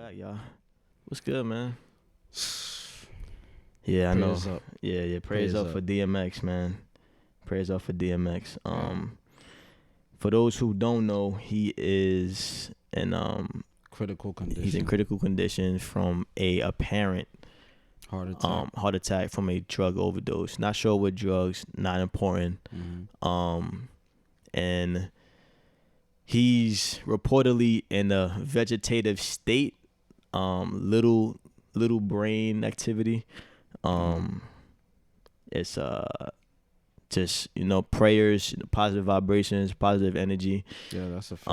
Back, y'all. What's good, man? Yeah, I know. Prayers up. Yeah. Praise Prayers up up. for DMX, man. Praise up for DMX. For those who don't know, he is in Critical condition. he's in critical condition from a apparent Heart attack. from a drug overdose. Not sure what drugs. Not important. And he's reportedly in a vegetative state. Little brain activity. It's just prayers, positive vibrations, positive energy. Yeah, that's a fact.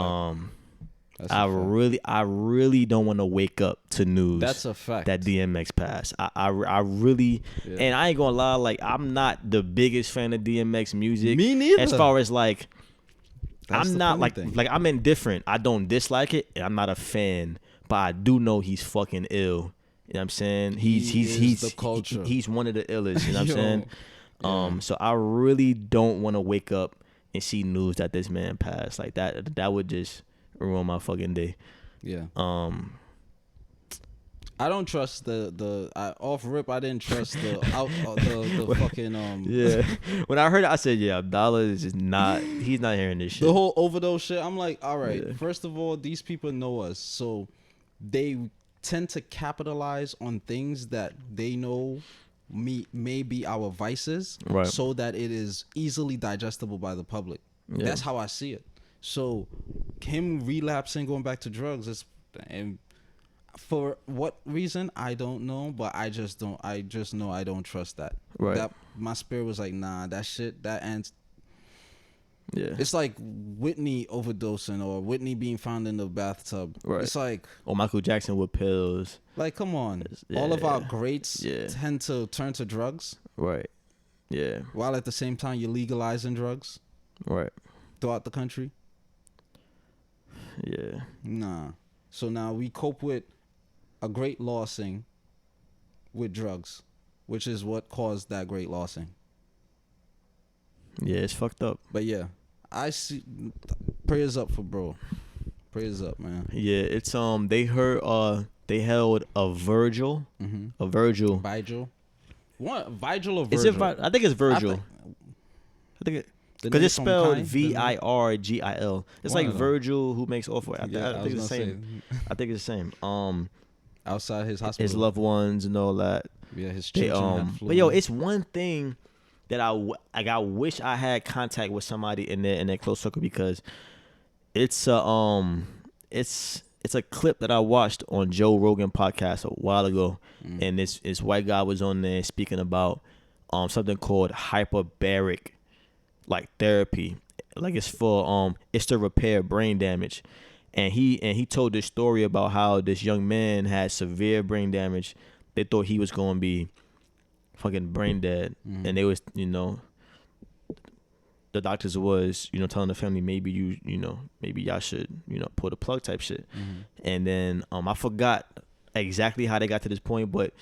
I really don't want to wake up to news That's a fact. that DMX passed. I really, and I ain't gonna lie, like, I'm not the biggest fan of DMX music. Me neither. As far as like, That's I'm the not funny thing. like I'm indifferent. I don't dislike it, and I'm not a fan. But I do know he's fucking ill. You know what I'm saying? He's the culture. He's one of the illest. You know what I'm Yo, saying? yeah. So I really don't want to wake up and see news that this man passed. Like that. That would just ruin my fucking day. Yeah. I don't trust the off rip. I didn't trust the fucking Yeah. When I heard it, I said, yeah, Abdallah is just not. He's not hearing this shit. the whole overdose shit. I'm like, all right. Yeah. First of all, these people know us, so they tend to capitalize on things that they know may be our vices, Right. so that it is easily digestible by the public. Yeah. That's how I see it. So him relapsing, going back to drugs, and for what reason I don't know, but I just know I don't trust that. Right. That my spirit was like, nah, that shit, that ends. Yeah. It's like Whitney overdosing or Whitney being found in the bathtub. Right. It's like Or Michael Jackson with pills. come on. Yeah. All of our greats Yeah. tend to turn to drugs, Right. Yeah. while at the same time you're legalizing drugs Right. throughout the country. Yeah. Nah. So now we cope with a great lossing with drugs, which is what caused that great lossing. Yeah. It's fucked up. But yeah, I see. Prayers up for bro. Prayers up, man. Yeah. It's they held a Virgil. Mm-hmm. A Virgil. Vigil. What? Vigil or Virgil? Is it? I think it's Virgil. I think it. The Because nigga it's from spelled Kai? Virgil. It's One like of them. Virgil who makes off with. I Yeah, think I it's was the gonna same. say, I think it's the same. outside his hospital. His loved ones and all that. Yeah, his They, children had flu. but yo, it's one thing that I wish I had contact with somebody in their close circle, because it's a clip that I watched on Joe Rogan podcast a while ago, and this white guy was on there speaking about something called hyperbaric like therapy. Like it's for it's to repair brain damage. And he told this story about how this young man had severe brain damage. They thought he was going to be fucking brain dead. And they was, the doctors was, telling the family, maybe maybe y'all should, pull the plug type shit. And then I forgot exactly how they got to this point, but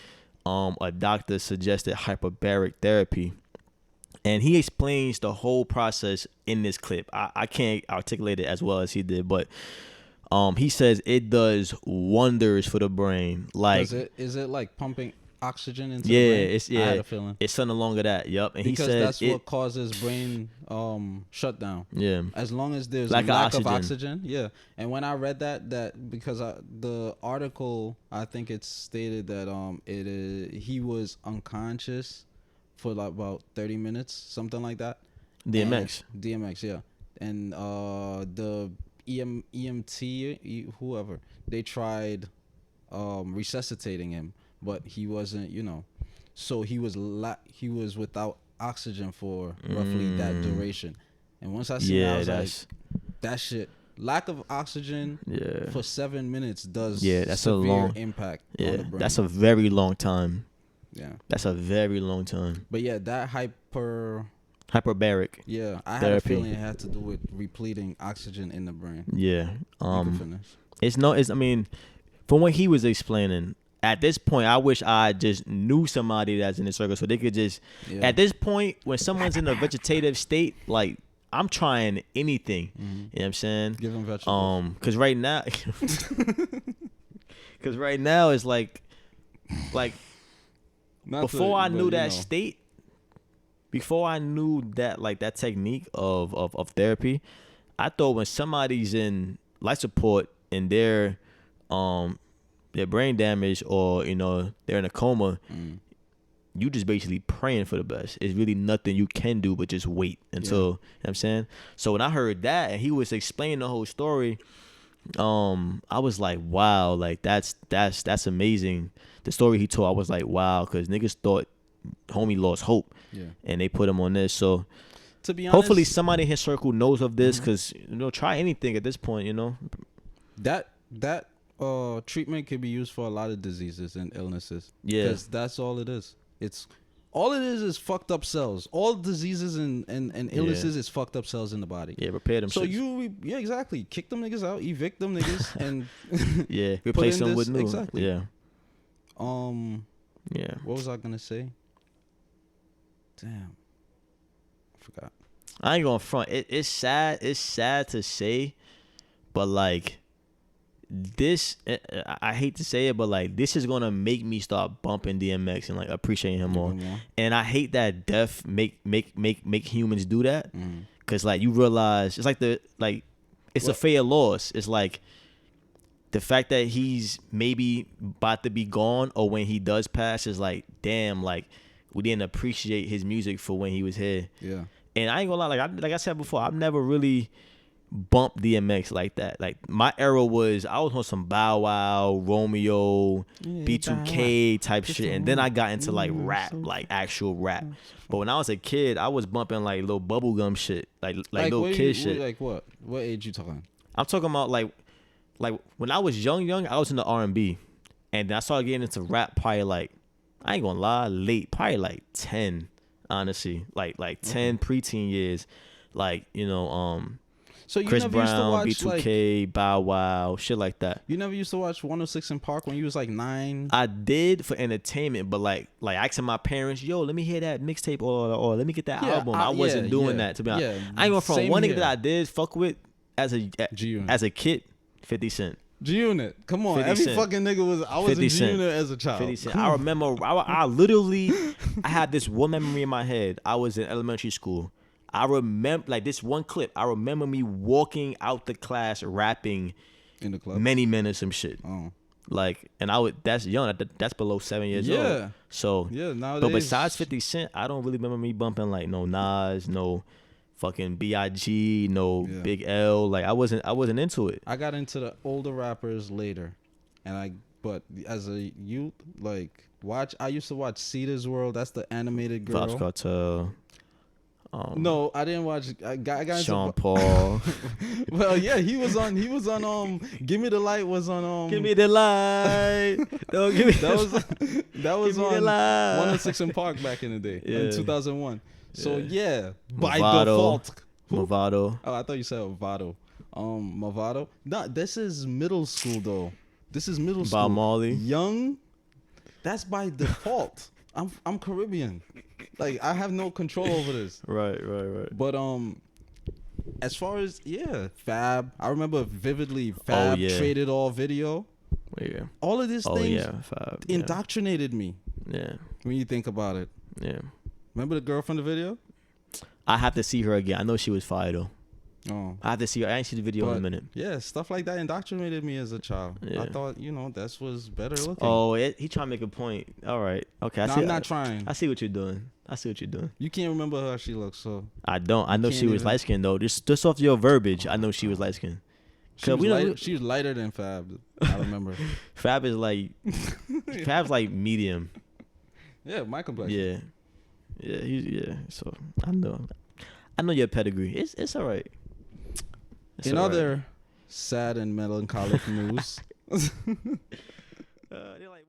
a doctor suggested hyperbaric therapy. And he explains the whole process in this clip. I can't articulate it as well as he did, but he says it does wonders for the brain. Like, is it like pumping oxygen into yeah, the brain? it's I had yeah, a feeling. it's something along with that. Yup. And Because he said that's what causes brain shutdown. Yeah. As long as there's Lack lack of of oxygen. oxygen. Yeah. And when I read that because the article, I think it stated that he was unconscious for like about 30 minutes, something like that. DMX. And DMX, yeah. And the EMT, whoever, they tried resuscitating him, but he wasn't, so he was without oxygen for roughly that duration. And once I seen that, I was like, that shit, lack of oxygen for 7 minutes does that's a severe long impact Yeah, on the brain. that's a very long time. Yeah. That's a very long time. But yeah, that Hyperbaric. yeah, I had Therapy. a feeling it had to do with repleting oxygen in the brain. Yeah. You can finish. It's I mean, from what he was explaining, at this point, I wish I just knew somebody that's in the circle so they could just. Yeah. At this point, when someone's in a vegetative state, like, I'm trying anything. You know what I'm saying? Give him vegetables. Because right now, Cause right now it's like Not before to, I but, knew you that know. state, before I knew that like that technique of therapy, I thought when somebody's in life support and um they're brain damaged or they're in a coma, Mm, you just basically praying for the best. It's really nothing you can do but just wait until yeah. you know what I'm saying. So when I heard that and he was explaining the whole story, I was like, wow, like that's amazing. The story he told, I was like, wow, because niggas thought homie lost hope Yeah. and they put him on this. So To be hopefully honest, somebody in his circle knows of this, mhm, because try anything at this point. that treatment can be used for a lot of diseases and illnesses. Yeah. Because that's all it is. It's all it is fucked up cells. All diseases and illnesses is fucked up cells in the body. Yeah, repair them So shits. yeah, exactly. Kick them niggas out, evict them niggas, and Yeah, put replace in them with this new. exactly. Yeah. What Yeah. was I gonna say? Damn, I forgot. I ain't gonna front. It's sad. It's sad to say, but like this, I hate to say it, but like this is gonna make me start bumping DMX and like appreciating him more. Even more. And I hate that death make humans do that, Mm. cause like you realize it's like it's a What? fair loss. It's like the fact that he's maybe about to be gone, or when he does pass, is like, damn, like we didn't appreciate his music for when he was here. Yeah. And I ain't gonna lie, like I said before, I've never really bumped DMX like that. Like my era was, I was on some Bow Wow, Romeo, Yeah, B2K type Just shit, a and then I moment. got into like Mm, rap, so like actual rap. But when I was a kid, I was bumping like little bubblegum shit, like little what kid you, shit. Like what? What age you talking? I'm talking about like when I was young, I was into R&B, and then I started getting into rap probably like, I ain't gonna lie, late, probably like 10, honestly, like 10 preteen years, like So you Chris never used to Brown, watch B2K, Bow Wow, shit like that. you never used to watch 106 in Park when you was like 9. I did for entertainment, but like asking my parents, yo, let me hear that mixtape or let me get that Yeah, album. I wasn't doing that, to be honest. Yeah, I ain't going from same one nigga here. that I did fuck with G-Unit. as a kid, 50 Cent. G-Unit. Come on. 50 Every Cent. fucking nigga was. I was 50 in Cent. G-Unit as a child. 50 Cent. Come I on. remember, I literally, I had this one memory in my head. I was in elementary school. I remember, like this one clip, I remember me walking out the class rapping In the club. Many Men or some shit. Oh. Like, and that's young. That's below 7 years Yeah. old. So, Yeah. Nowadays. but besides 50 Cent, I don't really remember me bumping like no Nas, no fucking B.I.G., no Yeah. Big L. Like I wasn't into it. I got into the older rappers later, but as a youth, like I used to watch Cedar's World. That's the animated girl. Vibes Cartel. No, I didn't watch. I got into Sean Paul. Well, yeah, he was on. Give Me the Light was on. Give me the light. Don't give me That was Give me the on light. 106 in Park back in the day in Yeah. 2001. So yeah, by Movado. default. Who? Movado. Oh, I thought you said Movado. Movado. No, this is middle school though. This is middle school. Bob Marley. Young. That's by default. I'm Caribbean. Like I have no control over this. Right. But as far as Fab, I remember vividly Fab yeah. Traded All Video. Yeah. All of these Oh things yeah. Fab. indoctrinated me Yeah. when you think about it. Yeah. Remember the girl from the video? I have to see her again. I know she was fire though. Oh. I have to see her. I ain't seen the video in a But, minute. yeah, stuff like that indoctrinated me as a child. Yeah. I thought, that was better looking. Oh, he trying to make a point. All right. Okay. No, I'm not trying. I see what you're doing. You can't remember how she looks, so I don't. I know she can't was even- light skinned though. Just off your verbiage, I know she was light skinned. she was lighter than Fab. I remember. Fab is like Fab's like medium. Yeah, my complexion. Yeah. So I know your pedigree. It's all right. It's In all right. other sad and melancholic news. They're like.